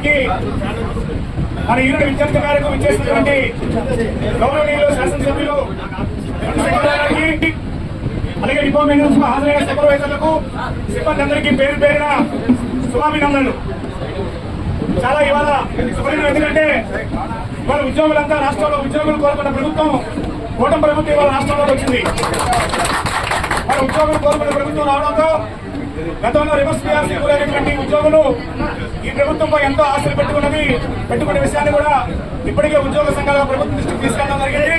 కార్యక్రమానికి మన ఈనాడు విద్యార్థి మేరకు విచ్చేసినటువంటి గౌరవనీయులు శాసనసభ్యులు అలాగే డిపార్ట్మెంట్ నుంచి హాజరైన సూపర్వైజర్లకు సిబ్బంది అందరికీ పేరు పేరున శుభాభినందనలు. చాలా ఇవాళ శుభదినం. ఎందుకంటే ఇవాళ ఉద్యోగులంతా రాష్ట్రంలో ఉద్యోగులు కోరుకున్న ప్రభుత్వం కూటమి ప్రభుత్వం ఇవాళ రాష్ట్రంలోకి వచ్చింది. మన ఉద్యోగులు కోరుకున్న ప్రభుత్వం రావడంతో గతంలో రివర్స్ పిఆర్సీ గురైనటువంటి ఉద్యోగులు ఈ ప్రభుత్వంపై ఎంతో ఆశలు పెట్టుకునే విషయాన్ని కూడా ఇప్పటికే ఉద్యోగ సంఘాల ప్రభుత్వం దృష్టికి తీసుకెళ్లడం జరిగింది.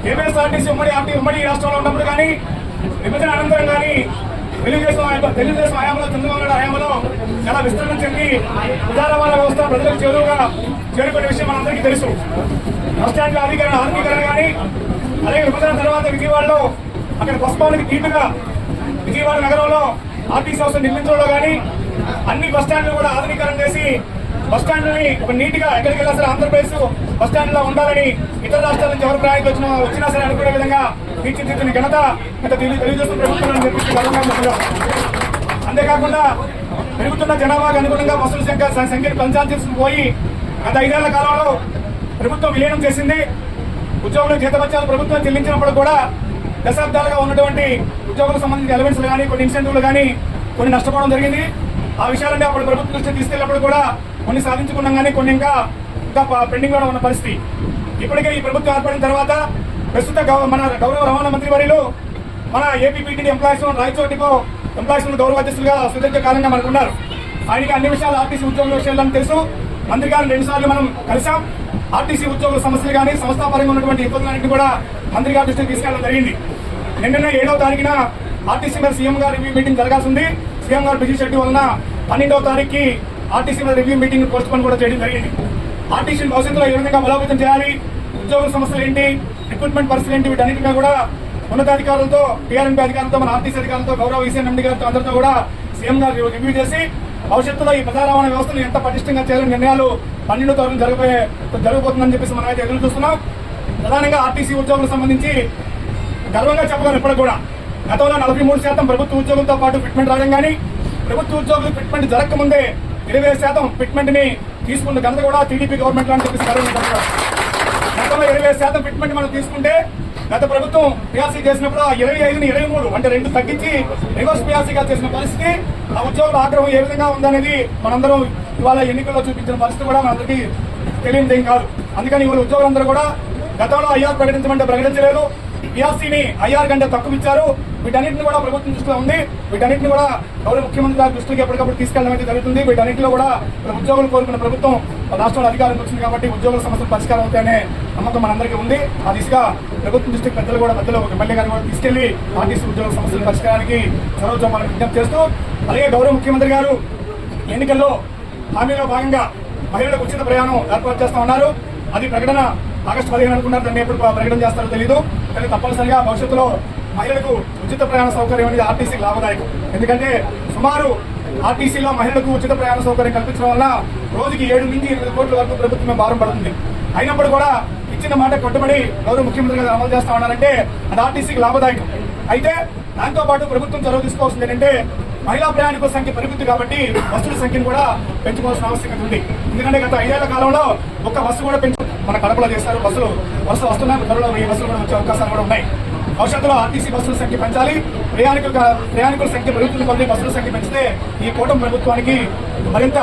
ఏపీఎస్ఆర్టీసీ ఉమ్మడి రాష్ట్రంలో ఉన్నప్పుడు కానీ విభజన అనంతరం కానీ తెలుగుదేశం హయాంలో చంద్రబాబు నాయుడు హయాంలో చాలా విస్తరణ చెంది ప్రజా రవాణా వ్యవస్థ ప్రజలకు చేరువుగా చేరుకునే విషయం మనందరికీ తెలుసు. బస్టాండ్ల ఆధునీకరణ కానీ అలాగే విభజన తర్వాత విజయవాడలో అక్కడ బస్ భవన్కి తీటుగా విజయవాడ నగరంలో ఆర్టీసీ వ్యవస్థ నిర్మించడంలో కానీ అన్ని బస్టాండ్లు కూడా ఆధునీకరణ చేసి బస్టాండ్లని ఒక నీట్గా ఎక్కడికి వెళ్ళినా సరే ఆంధ్రప్రదేశ్ బస్టాండ్ లో ఉండాలని ఇతర రాష్ట్రాల నుంచి ఎవరు ప్రయాణికులు వచ్చినా సరే అనుకునే విధంగా తీర్చిదిద్దిన ఘనత తెలుగుదేశం ప్రభుత్వం చెప్పి. అంతేకాకుండా పెరుగుతున్న జనాభాకు అనుగుణంగా బస్సుల సంఖ్యను పెంచాల్సి పోయి గత 5 ఏళ్ల కాలంలో ప్రభుత్వం విలీనం చేసింది. ఉద్యోగులకు జీతభత్యాలు ప్రభుత్వం చెల్లించినప్పుడు కూడా దశాబ్దాలుగా ఉన్నటువంటి ఉద్యోగులకు సంబంధించిన ఎలిమెంట్స్లు కానీ కొన్ని ఇన్సెంటివ్లు కానీ కొన్ని నష్టపోవడం జరిగింది. ఆ విషయాలంటే అప్పుడు ప్రభుత్వం దృష్టికి తీసుకెళ్ళినప్పుడు కూడా కొన్ని సాధించుకున్నాం కానీ కొన్ని ఇంకా పెండింగ్ లో ఉన్న పరిస్థితి. ఇప్పటికే ఈ ప్రభుత్వం ఏర్పడిన తర్వాత ప్రస్తుత మన గౌరవ రవాణా మంత్రి వర్యులు మన APPTD employees Rayachoti depot employees గౌరవ అధ్యక్షులుగా సుదీర్ఘకాలంగా మనకు ఉన్నారు. ఆయనకి అన్ని విషయాలు ఆర్టీసీ ఉద్యోగుల విషయాలను తెలుసు. మంత్రి గారిని 2 సార్లు మనం కలిసాం. ఆర్టీసీ ఉద్యోగుల సమస్యలు కానీ సంస్థాపరంగా ఉన్నటువంటి ఇబ్బందులన్నింటినీ కూడా మంత్రి గారి దృష్టికి తీసుకెళ్లడం జరిగింది. నిన్న 7వ తారీఖున ఆర్టీసీ మీద సీఎం గారు రివ్యూ మీటింగ్ జరగాల్సి ఉంది. సీఎం గారు బిజీ షెడ్యూల్ వలన 12వ తారీఖుకి ఆర్టీసీ మీద రివ్యూ మీటింగ్ పోస్ట్ పోన్ కూడా చేయడం జరిగింది. ఆర్టీసీ భవిష్యత్తులో ఏ విధంగా బలోపేతం చేయాలి, ఉద్యోగుల సమస్యలు ఏంటి, రిక్రూట్మెంట్ పరిస్థితులు ఏంటి, వీటన్నిటిగా కూడా ఉన్నతాధికారులతో టీఆర్ఎంపీ అధికారులతో మన ఆర్టీసీ అధికారులతో గౌరవ ఈసీఎండి గారితో అందరితో కూడా సీఎం గారు రివ్యూ చేసి భవిష్యత్తులో ఈ ప్రజా రవాణా వ్యవస్థను ఎంత పటిష్టంగా చేయాలని నిర్ణయాలు 12వ తారీఖున జరగబోతుందని చెప్పేసి మనం అయితే ఎదురు చూస్తున్నాం. ప్రధానంగా ఆర్టీసీ ఉద్యోగులకు సంబంధించి గర్వంగా చెప్పగలం. ఇప్పుడు కూడా గతంలో 43% ప్రభుత్వ ఉద్యోగులతో పాటు ఫిట్మెంట్ రావడం కానీ ప్రభుత్వ ఉద్యోగులు ఫిట్మెంట్ జరగకముందే 20% ఫిట్మెంట్ ని తీసుకున్న ఘనత కూడా టీడీపీ గవర్నమెంట్ అని చెప్పేసి గతంలో 20% ఫిట్మెంట్ మనం తీసుకుంటే గత ప్రభుత్వం పిఆర్సీ చేసినప్పుడు 25ని 23 అంటే 2 తగ్గించి రివర్స్ పిఆర్సీగా చేసిన పరిస్థితి. ఆ ఉద్యోగుల ఆగ్రహం ఏ విధంగా ఉందనేది మనందరం ఇవాళ ఎన్నికల్లో చూపించిన పరిస్థితి కూడా మనందరికీ తెలియనిదేం కాదు. అందుకని ఇవాళ ఉద్యోగులందరూ కూడా గతంలో ఐఆర్ ప్రకటించమంటే ప్రకటించలేదు, పిఆర్సీని ఐఆర్ కంటే తక్కువ ఇచ్చారు. వీటన్నింటిని కూడా ప్రభుత్వం దృష్టిలో ఉంది. వీటన్నింటిని కూడా గౌరవ ముఖ్యమంత్రి గారి దృష్టికి ఎప్పటికప్పుడు తీసుకెళ్లడం అయితే జరుగుతుంది. వీటన్నింటిలో కూడా ఉద్యోగులు కోరుకున్న ప్రభుత్వం రాష్ట్రంలో అధికారం వచ్చింది కాబట్టి ఉద్యోగుల సమస్యలు పరిష్కారం అవుతాయనే నమ్మకం మనందరికీ ఉంది. ఆ దిశగా ప్రభుత్వం దృష్టికి పెద్దలు ఎమ్మెల్యే గారిని కూడా తీసుకెళ్లి ఆర్టీసీ ఉద్యోగుల సమస్యల పరిష్కారానికి చొరవ చూపాలని విజ్ఞప్తి చేస్తూ, అలాగే గౌరవ ముఖ్యమంత్రి గారు ఎన్నికల్లో హామీలో భాగంగా మహిళలకు ఉచిత ప్రయాణం ఏర్పాటు చేస్తా ఉన్నారు. అది ప్రకటన ఆగస్టు 15 అనుకున్నారు. దాన్ని ఎప్పుడు ప్రకటన చేస్తారో తెలియదు. కానీ తప్పనిసరిగా భవిష్యత్తులో మహిళలకు ఉచిత ప్రయాణ సౌకర్యం అనేది ఆర్టీసీకి లాభదాయకం. ఎందుకంటే సుమారు ఆర్టీసీలో మహిళలకు ఉచిత ప్రయాణ సౌకర్యం కల్పించడం వల్ల రోజుకి 7 నుంచి 8 కోట్ల వరకు ప్రభుత్వమే భారం పడుతుంది. అయినప్పుడు కూడా ఇచ్చిన మాట కట్టుబడి గౌరవ ముఖ్యమంత్రి గారు అమలు చేస్తా ఉన్నారంటే అది ఆర్టీసీకి లాభదాయకం. అయితే దాంతో పాటు ప్రభుత్వం చొరవ తీసుకోవాల్సింది ఏంటంటే మహిళా ప్రయాణికుల సంఖ్య పెరుగుతుంది కాబట్టి బస్సుల సంఖ్యను కూడా పెంచుకోవాల్సిన ఆవశ్యకత ఉంది. ఎందుకంటే గత 5 ఏళ్ల కాలంలో ఒక్క బస్సు కూడా మన కడపలో చేస్తారు. బస్సులు వస్తున్నాయి. త్వరలో ఈ బస్సులు కూడా వచ్చే అవకాశాలు కూడా ఉన్నాయి. భవిష్యత్తులో ఆర్టీసీ బస్సుల సంఖ్య పెంచాలి. ప్రయాణికుల సంఖ్య పెరుగుతున్న కొద్ది బస్సుల సంఖ్య పెంచితే ఈ కూటమి ప్రభుత్వానికి మరింత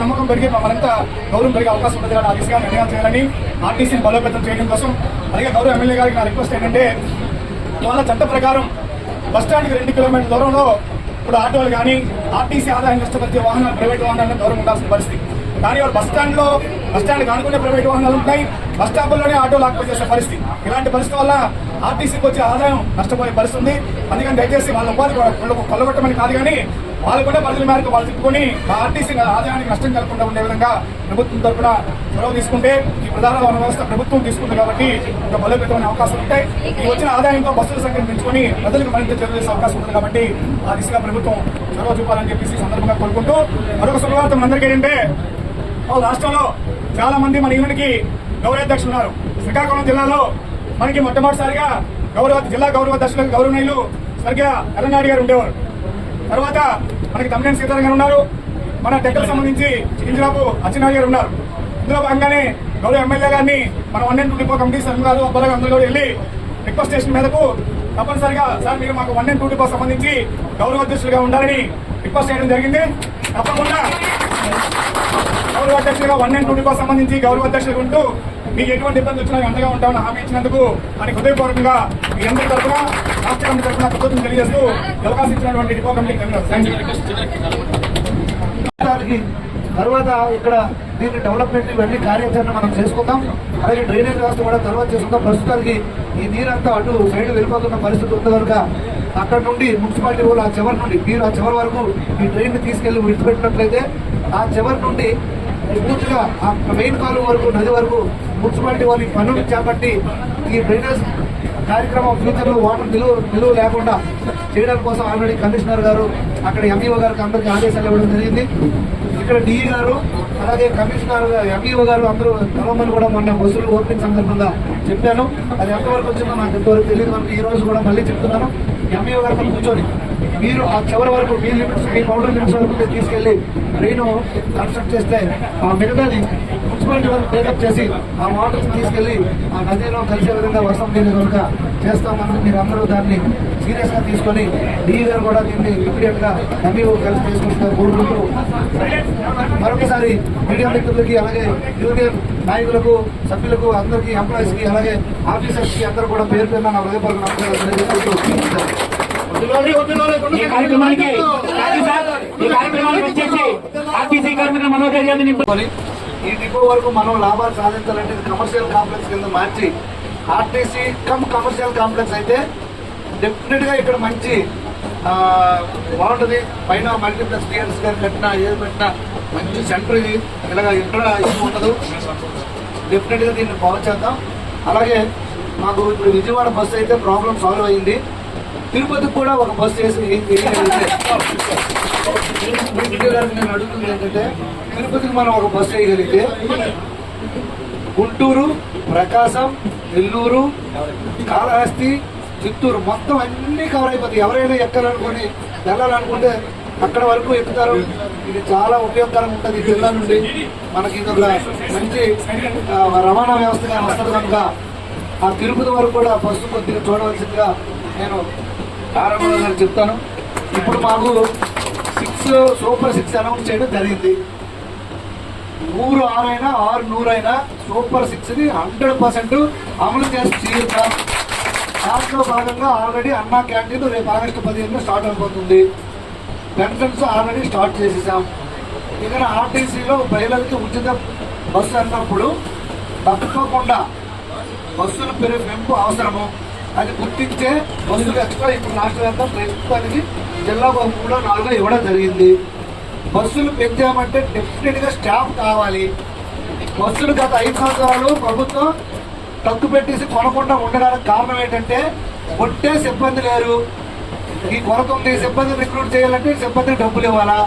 నమ్మకం పెరిగి మరింత గౌరవం పెరిగే అవకాశం ఉంటుంది. ఆ దిశగా నిర్ణయాలు చేయాలని ఆర్టీసీని బలోపేతం చేయడం కోసం అలాగే గౌరవ ఎమ్మెల్యే గారికి నా రిక్వెస్ట్ ఏంటంటే ఇవాళ చట్ట ప్రకారం బస్టాండ్కి 2 కిలోమీటర్ల దూరంలో ఇప్పుడు ఆటోలు కానీ ఆర్టీసీ ఆదాయం నష్టపరిచే వాహనాలు ప్రైవేట్ వాహనాలను దూరం ఉండాల్సిన పరిస్థితి. కానీ వాళ్ళు బస్టాండ్ కానుకునే ప్రైవేట్ వాహనాలు ఉంటాయి. బస్ స్టాపుల్లోనే ఆటోలు ఆక్యుపై చేసే పరిస్థితి. ఇలాంటి పరిస్థితి వల్ల ఆర్టీసీకి వచ్చే ఆదాయం నష్టపోయే పరిస్థితి ఉంది. అందుకని దయచేసి వాళ్ళ ఉపాధి కొల్లగొట్టమని కాదు కానీ వాళ్ళు కూడా పరిధుల మేరకు వాళ్ళు తిప్పుకొని ఆర్టీసీ ఆదాయానికి నష్టం కలగకుండా ఉండే విధంగా ప్రభుత్వం తరఫున చొరవ తీసుకుంటే ఈ ప్రధాన వ్యవస్థ ప్రభుత్వం తీసుకుంటుంది కాబట్టి ఇంకా బలోపేతమైన అవకాశాలు ఉంటాయి. ఈ వచ్చిన ఆదాయంతో బస్సుల సంఖ్యను పెంచుకొని ప్రజలకు మరింత చర్య చేసే అవకాశం ఉంటుంది కాబట్టి ఆ దిశగా ప్రభుత్వం చొరవ చూపాలని చెప్పేసి సందర్భంగా కోరుకుంటూ మరొక శుభవార్త మనందరికీ ఏంటంటే రాష్ట్రంలో చాలా మంది మన యూనిట్కి గౌరవాధ్యక్షులు ఉన్నారు. శ్రీకాకుళం జిల్లాలో మనకి మొట్టమొదటిసారిగా జిల్లా గౌరవాధ్యక్షులకు గౌరవనీయులు స్వర్గీయ ఎర్రనాయుడు గారు ఉండేవారు. తర్వాత మనకి తమ్మినేని సీతారాం గారు ఉన్నారు. మన టెక్కలకు సంబంధించి ఇందిరాపు అచ్చెన్నాయుడు గారు ఉన్నారు. ఇందులో భాగంగానే గౌరవ ఎమ్మెల్యే గారిని మన 1 డిపో కమిటీ సభ్యులు గారు అబ్బాయి అందరూ కూడా వెళ్ళి రిక్వెస్ట్ స్టేషన్ మీదకు తప్పనిసరిగా సార్ మీరు మాకు 1 డిపో సంబంధించి గౌరవ అధ్యక్షులుగా ఉండాలని రిక్వెస్ట్ చేయడం జరిగింది. తప్పకుండా గౌరవ అధ్యక్షులుగా 1 డిపో సంబంధించి గౌరవ అధ్యక్షులు ఉంటూ మీకు ఎటువంటి ఇబ్బంది వచ్చినా అండగా ఉంటామని హామీ ఇచ్చినందుకు అని హృదయపూర్వకంగా మీ అందరి తరఫున రాష్ట్ర కమిటీ తరఫున కృతజ్ఞతలు తెలియజేస్తూ అవకాశం ఇచ్చినటువంటి డిపో కమిటీ తర్వాత ఇక్కడ దీన్ని డెవలప్మెంట్ ఇవన్నీ కార్యాచరణ మనం చేసుకుందాం. అలాగే డ్రైనేజ్ వ్యవస్థ కూడా తర్వాత చేసుకుందాం. ప్రస్తుతానికి ఈ నీరంతా అటు సైడ్ వెళ్ళిపోతున్న పరిస్థితి ఉంది కనుక అక్కడ నుండి మున్సిపాలిటీ వాళ్ళు ఆ చివరి నుండి మీరు ఆ చివరి వరకు ఈ డ్రైన్ తీసుకెళ్లి విడిచిపెట్టినట్లయితే ఆ చివరి నుండి పూర్తిగా ఆ మెయిన్ కాలువ వరకు నది వరకు మున్సిపాలిటీ వాళ్ళు ఈ పనులు చేపట్టి ఈ డ్రైనేజ్ కార్యక్రమం ఫ్యూచర్లో వాటర్ నిలువ లేకుండా చేయడం కోసం ఆల్రెడీ కమిషనర్ గారు అక్కడ ఎంఈఓ గారికి అందరికీ ఆదేశాలు ఇవ్వడం జరిగింది. ఇక్కడ డిఈ గారు అలాగే కమిషనర్ ఎంఈఓ గారు అందరూ కలవమని కూడా మొన్న బస్సులు ఓపెనింగ్ సందర్భంగా చెప్పాను. అది ఎంతవరకు వచ్చిందో నాకు ఎంతవరకు తెలియదు కనుక ఈ రోజు కూడా మళ్ళీ చెప్తున్నాను. ఎంఈఓ గారితో కూర్చొని మీరు ఆ చివరి వరకు మీ లిమిట్స్ మీ బౌండరీ లిమిట్స్ వరకు మీరు తీసుకెళ్లి ట్రైన్ కన్స్ట్రక్ట్ చేస్తే ఆ మిగతాది మున్సిపాలిటీ వరకు టేకప్ చేసి ఆ వాటర్ తీసుకెళ్లి ఆ నదిలో కలిసే విధంగా వర్షం దీన్ని కనుక చేస్తామని మీరు అందరూ దాన్ని సీరియస్ గా తీసుకొని డిఈ గారు కూడా దీన్ని ఇమీడియట్ గా ఎంఈఓ కలిసి తీసుకుంటున్నారు కోరుకుంటూ మరొకసారి మీడియా మిత్రులకి అలాగే యూనియన్ నాయకులకు సభ్యులకు అందరికీ ఎంప్లాయీస్ కి అలాగే ఆఫీసర్స్ కి అందరూ కూడా పేరు పేరున నా హృదయపూర్వక నమస్కారాలు తెలియజేసుకుంటూ ఈ డిపో వరకు మనం లాభాలు సాధించాలంటే కమర్షియల్ కాంప్లెక్స్ కింద మార్చి ఆర్టీసీ కమర్షియల్ కాంప్లెక్స్ అయితే డెఫినెట్ గా ఇక్కడ మంచి బాగుంటుంది. పైన మల్టీప్లెక్స్ థియేటర్స్ గారు కట్టినా ఏది పెట్టినా మంచి సెంటర్ ఇది ఇలాగ ఇక్కడ ఏమి ఉండదు. డెఫినెట్ గా దీన్ని బాగు చేద్దాం. అలాగే మాకు ఇప్పుడు విజయవాడ బస్సు అయితే ప్రాబ్లం సాల్వ్ అయింది. తిరుపతికి కూడా ఒక బస్సు వేసి నేను అడుగుతుంది ఏంటంటే తిరుపతికి మనం ఒక బస్సు వేయగలిగితే గుంటూరు, ప్రకాశం, నెల్లూరు, కాళహస్తి, చిత్తూరు మొత్తం అన్ని కవర్ అయిపోతాయి. ఎవరైనా ఎక్కాలనుకొని వెళ్ళాలనుకుంటే అక్కడ వరకు ఎక్కుతారు. ఇది చాలా ఉపయోగకరంగా ఉంటుంది. జిల్లా నుండి మనకి ఇది ఒక మంచి రవాణా వ్యవస్థగా వస్తుంది కనుక ఆ తిరుపతి వరకు కూడా బస్సు కొద్దిగా చూడవలసిందిగా నేను ఆరంభంలో గారు చెప్తాను. ఇప్పుడు మాకు 6 సూపర్ 6 అనౌన్స్ చేయడం జరిగింది. 100 6 100 అయినా సూపర్ 6ని 100% అమలు చేసి తీరుతాం. దాంట్లో భాగంగా ఆల్రెడీ అన్నా క్యాంటీన్ రేపు ఆగస్టు 15 స్టార్ట్ అయిపోతుంది. పెన్షన్స్ ఆల్రెడీ స్టార్ట్ చేసేసాం. ఇక్కడ ఆర్టీసీలో మహిళలకి ఉచిత బస్సు అన్నప్పుడు తప్పకుండా బస్సుల పెంపు అవసరము. అది గుర్తించే బస్సులు ఎక్స్ట్రా ఇప్పుడు రాష్ట్ర వ్యాప్తంగా ప్రస్తుతానికి జిల్లాకు 3 4 ఇవ్వడం జరిగింది. బస్సులు పెంచామంటే డెఫినెట్ గా స్టాఫ్ కావాలి. బస్సులు గత 5 సంవత్సరాలు ప్రభుత్వం తగ్గు పెట్టేసి కొనకుండా ఉండడానికి కారణం ఏంటంటే కొట్టే సిబ్బంది లేరు. ఈ కొరత ఉంది. సిబ్బందిని రిక్రూట్ చేయాలంటే సిబ్బందికి డబ్బులు ఇవ్వాలా.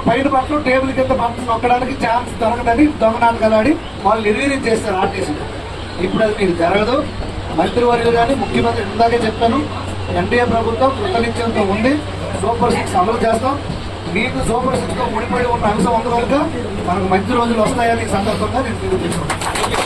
పైన బట్టలు టేబుల్ కింద బట్టలు నొక్కడానికి ఛాన్స్ దొరకదని దొంగనాలు కలాడి వాళ్ళు నిర్వీర్యం చేస్తారు ఆర్టీసీ. ఇప్పుడు అది మీకు జరగదు. మంత్రివర్యులు కానీ ముఖ్యమంత్రి ఇందాకే చెప్పాను, ఎన్డీఏ ప్రభుత్వం కృతనిశ్చయంతో ఉంది. సూపర్ 6 అమలు చేస్తాం. మీకు సూపర్ 6తో ముడిపడి ఉన్న అంశం ఉంది కనుక మనకు మంచి రోజులు వస్తాయని ఈ సందర్భంగా నేను తెలియజేస్తాను.